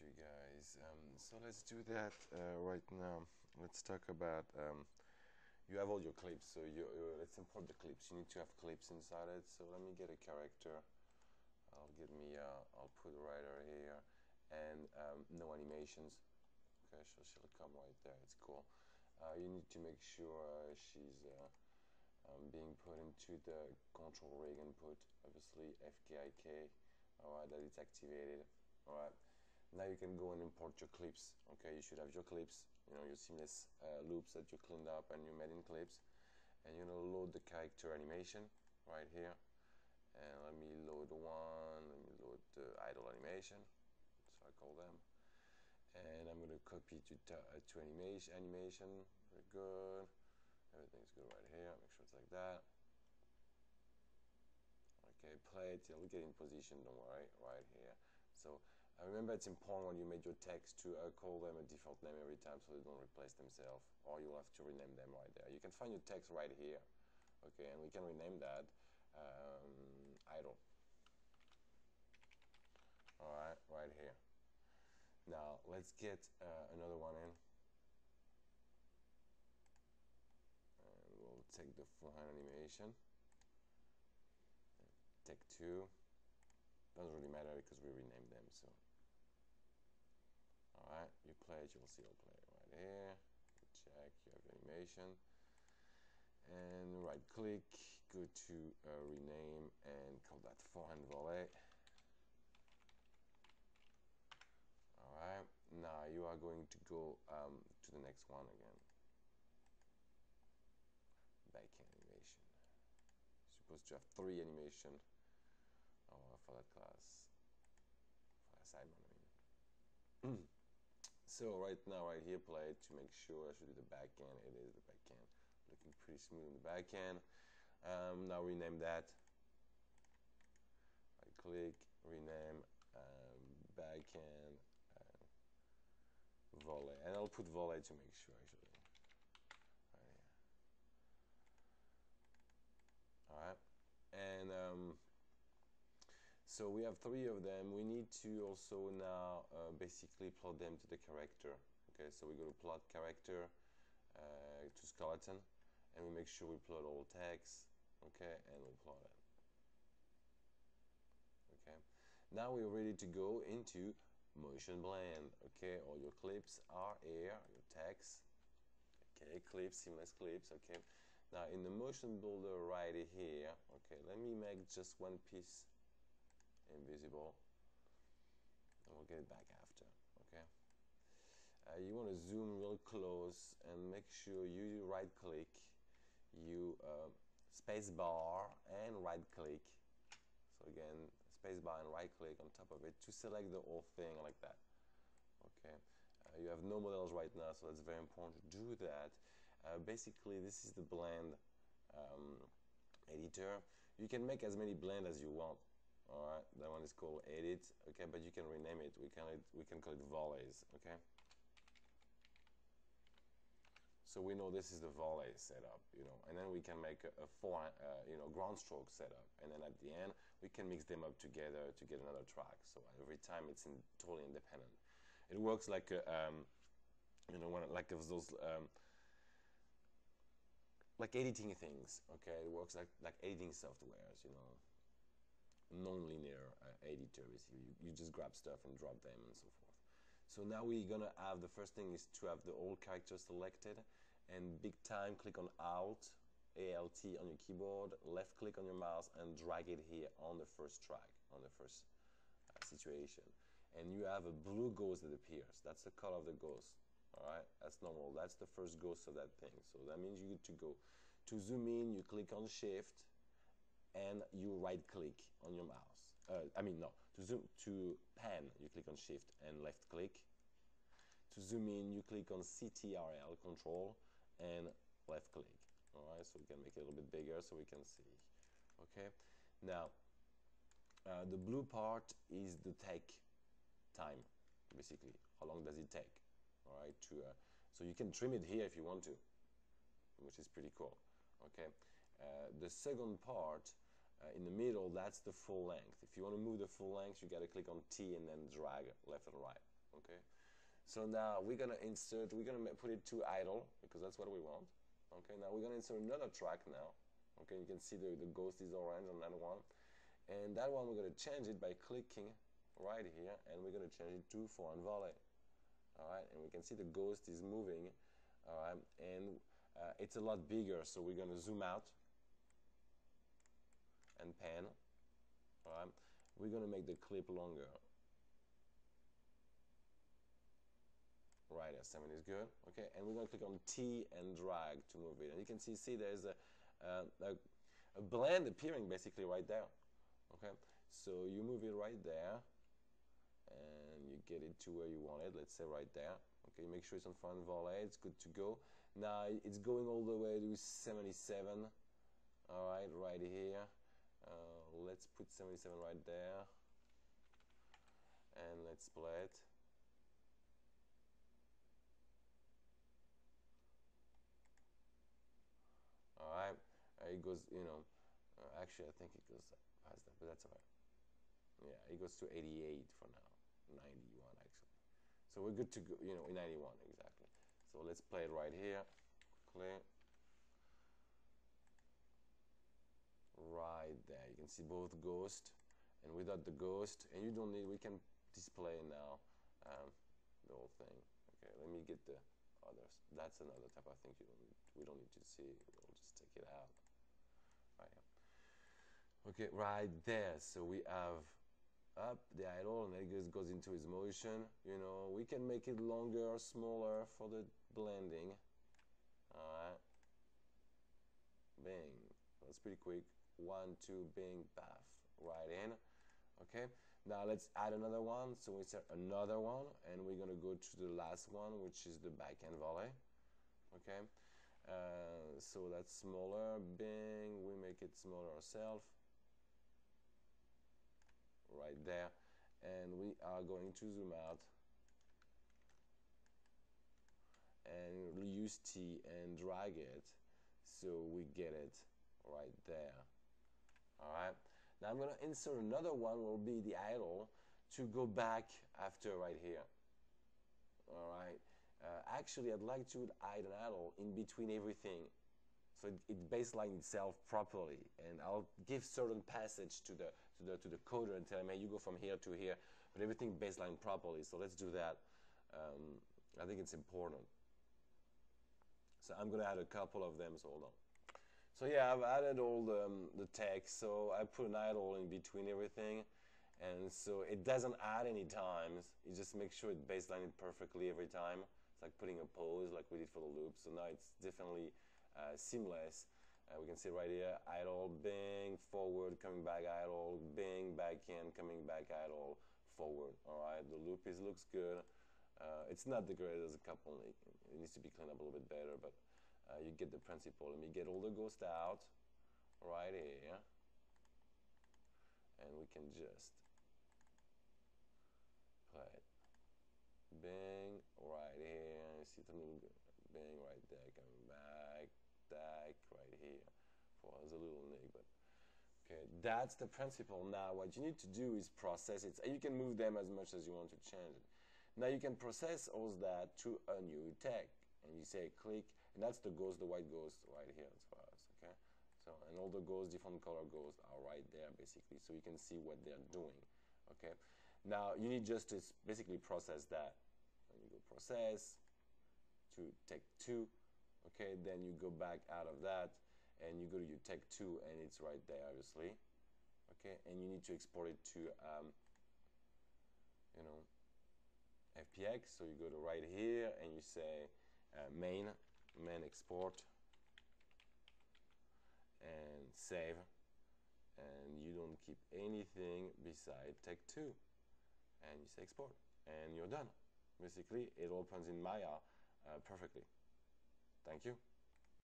you guys. So let's do that right now. Let's talk about you have all your clips, so let's import the clips. You need to have clips inside it. So let me get a character. I'll put a writer here, and no animations. Okay, so she'll come right there. It's cool. You need to make sure she's being put into the control rig input, obviously FKIK. Alright, that it's activated. Alright, now you can go and import your clips. Okay, you should have your clips, you know, your seamless loops that you cleaned up and you made in clips, and you're gonna load the character animation right here. And let me load one. Let me load the idle animation, so I call them. And I'm gonna copy to animation. Very good. Everything's good right here. Make sure it's like that. Okay, play it. It'll get in position. Don't worry. Right here. So remember, it's important when you make your text to call them a default name every time, so they don't replace themselves, or you'll have to rename them right there. You can find your text right here. Okay, and we can rename that idle. All right, right here. Now let's get another one in. And we'll take the forehand animation. Take two. Doesn't really matter because we renamed them. So, all right, you play it. You'll see. I'll play it right here. Check. You have animation. And right click. Go to rename and call that forehand volley. All right. Now you are going to go to the next one again. Backhand animation. You're supposed to have 3 animation for that class, for that sideman, I mean. So right now, right here, play it to make sure I should do the backhand. It is the backhand. Looking pretty smooth on the backhand. Now rename that. Right click, rename, backhand, volley. And I'll put volley to make sure, actually. Right here. Alright, and so we have 3 of them. We need to also now basically plot them to the character. Okay, so we go to plot character to skeleton, and we make sure we plot all text. Okay, and we plot it. Okay, now we're ready to go into motion blend. Okay, all your clips are here, your text. Okay, clips, seamless clips. Okay, now in the motion builder right here, okay, let me make just one piece invisible, and we'll get it back after. Okay, you want to zoom real close and make sure you right click, you space bar and right click. So again, space bar and right click on top of it to select the whole thing like that. Okay, you have no models right now, so it's very important to do that. Basically, this is the blend editor. You can make as many blend as you want. All right, that one is called edit. Okay, but you can rename it. We can call it volleys. Okay. So we know this is the volley setup, you know, and then we can make a ground stroke setup, and then at the end we can mix them up together to get another track. So every time it's totally independent. It works like like those like editing things. Okay, it works like editing softwares, you know, non-linear editor. Basically, you just grab stuff and drop them and so forth. So now we're gonna have, the first thing is to have the old character selected, and big time click on Alt, ALT on your keyboard, left click on your mouse and drag it here on the first track, on the first situation. And you have a blue ghost that appears. That's the color of the ghost. Alright, that's normal. That's the first ghost of that thing. So that means you're good to go. To zoom in, you click on Shift and you right click on your mouse. To pan, you click on Shift and left click. To zoom in, you click on CTRL, Control, and left click. All right, so we can make it a little bit bigger so we can see. Okay, now the blue part is the take time, basically. How long does it take? All right, so you can trim it here if you want to, which is pretty cool. Okay, the second part in the middle, that's the full length. If you want to move the full length, you got to click on T and then drag left and right. Okay. So now we're gonna insert. We're gonna put it to idle because that's what we want. Okay. Now we're gonna insert another track now. Okay. You can see the ghost is orange on that one, and that one we're gonna change it by clicking right here, and we're gonna change it to foreign volley. All right. And we can see the ghost is moving. All right. And it's a lot bigger, so we're gonna zoom out and pan. All right. We're gonna make the clip longer. Right, 7 is good. Okay, and we're gonna click on T and drag to move it. And you can see there's a blend appearing basically right there. Okay, so you move it right there, and you get it to where you want it. Let's say right there. Okay, make sure it's on front volley. It's good to go. Now it's going all the way to 77. All right, right here. Let's put 77 right there, and let's play it. Alright, it goes, actually I think it goes past that, but that's alright. Yeah, it goes to 88 for now, 91 actually. So we're good to go, in 91 exactly. So let's play it right here, quickly. Right there, you can see both ghost and without the ghost, and you don't need, we can display now the whole thing. Okay, let me get the others. That's another type I think we don't need to see. We'll just take it out. Right here. Okay, right there. So we have up the idle, and it goes into his motion. We can make it longer or smaller for the blending. All right. Bing. That's pretty quick. 1, 2, bing, path. Right in. Okay. Now let's add another one. So we insert another one, and we're gonna go to the last one, which is the backhand volley. Okay. So that's smaller. Bing. We make it smaller ourselves. Right there, and we are going to zoom out and use T and drag it so we get it right there. All right, now I'm gonna insert another one, will be the idle, to go back after right here. All right, actually I'd like to add an idle in between everything, so it baseline itself properly, and I'll give certain passage to the coder and tell him, hey, you go from here to here, but everything baseline properly. So let's do that. I think it's important. So I'm gonna add a couple of them. So hold on. So yeah, I've added all the text. So I put an idle in between everything, and so it doesn't add any times. You just make sure it baseline it perfectly every time. It's like putting a pause, like we did for the loop. So now it's definitely seamless. We can see right here, idle, bing, forward, coming back, idle, bing, back in, coming back, idle, forward. All right, the loop looks good. It's not the greatest. There's a couple. It needs to be cleaned up a little bit better, but you get the principle. Let me get all the ghost out right here, and we can just play it. Bing, right here. You see the little bing right there, coming back, right here. For us, a little nick, but okay, that's the principle. Now, what you need to do is process it. You can move them as much as you want to change it. Now, you can process all that to a new tag, and you say click, and that's the ghost, the white ghost right here as far as, okay? So, and all the ghosts, different color ghosts are right there basically, so you can see what they're doing, okay? Now, you need just to basically process that. And you go process to take 2, okay? Then you go back out of that, and you go to your take 2, and it's right there, obviously, okay? And you need to export it to, FPX. So you go to right here, and you say main export, and save, and you don't keep anything beside take 2, and you say export, and you're done. Basically, it opens in Maya perfectly. Thank you.